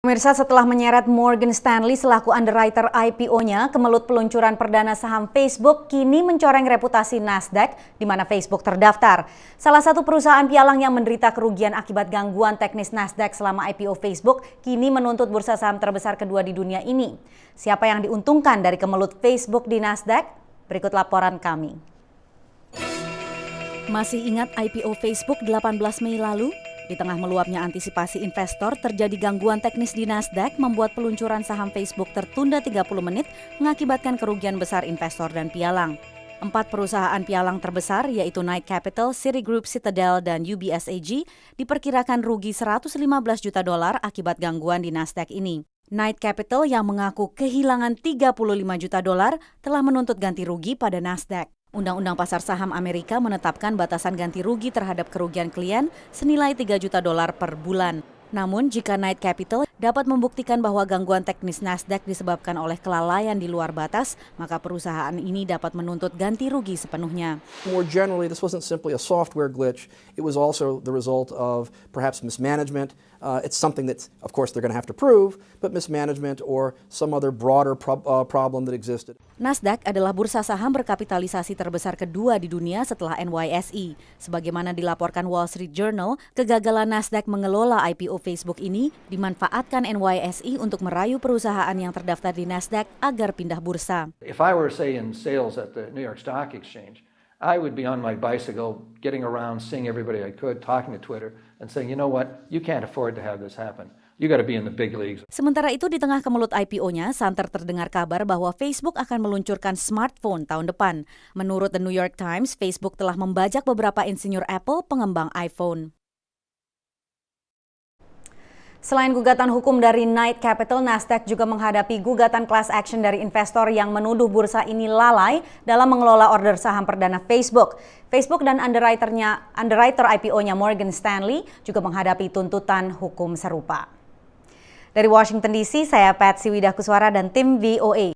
Pemirsa, setelah menyeret Morgan Stanley selaku underwriter IPO-nya, kemelut peluncuran perdana saham Facebook kini mencoreng reputasi Nasdaq di mana Facebook terdaftar. Salah satu perusahaan pialang yang menderita kerugian akibat gangguan teknis Nasdaq selama IPO Facebook kini menuntut bursa saham terbesar kedua di dunia ini. Siapa yang diuntungkan dari kemelut Facebook di Nasdaq? Berikut laporan kami. Masih ingat IPO Facebook 18 Mei lalu? Di tengah meluapnya antisipasi investor, terjadi gangguan teknis di Nasdaq membuat peluncuran saham Facebook tertunda 30 menit mengakibatkan kerugian besar investor dan pialang. 4 perusahaan pialang terbesar yaitu Knight Capital, Citigroup, Citadel, dan UBS AG diperkirakan rugi $115 juta akibat gangguan di Nasdaq ini. Knight Capital yang mengaku kehilangan $35 juta telah menuntut ganti rugi pada Nasdaq. Undang-Undang Pasar Saham Amerika menetapkan batasan ganti rugi terhadap kerugian klien senilai $3 juta per bulan. Namun, jika Knight Capital dapat membuktikan bahwa gangguan teknis Nasdaq disebabkan oleh kelalaian di luar batas, maka perusahaan ini dapat menuntut ganti rugi sepenuhnya. More generally, this wasn't simply a software glitch. It was also the result of perhaps mismanagement. It's something that, of course, they're going to have to prove, but mismanagement or some other broader problem that existed. Nasdaq adalah bursa saham berkapitalisasi terbesar kedua di dunia setelah NYSE. Sebagaimana dilaporkan Wall Street Journal, kegagalan Nasdaq mengelola IPO Facebook ini dimanfaatkan NYSE untuk merayu perusahaan yang terdaftar di Nasdaq agar pindah bursa. If I were, say, in sales at the New York Stock Exchange, I would be on my bicycle, getting around, seeing everybody I could, talking to Twitter, and saying, you know what, you can't afford to have this happen. You got to be in the big leagues. Sementara itu, di tengah kemelut IPO-nya, santer terdengar kabar bahwa Facebook akan meluncurkan smartphone tahun depan. Menurut The New York Times, Facebook telah membajak beberapa insinyur Apple pengembang iPhone. Selain gugatan hukum dari Knight Capital, Nasdaq juga menghadapi gugatan class action dari investor yang menuduh bursa ini lalai dalam mengelola order saham perdana Facebook. Facebook dan underwriter IPO-nya Morgan Stanley juga menghadapi tuntutan hukum serupa. Dari Washington DC, saya Patsy Widah Kuswara dan tim VOA.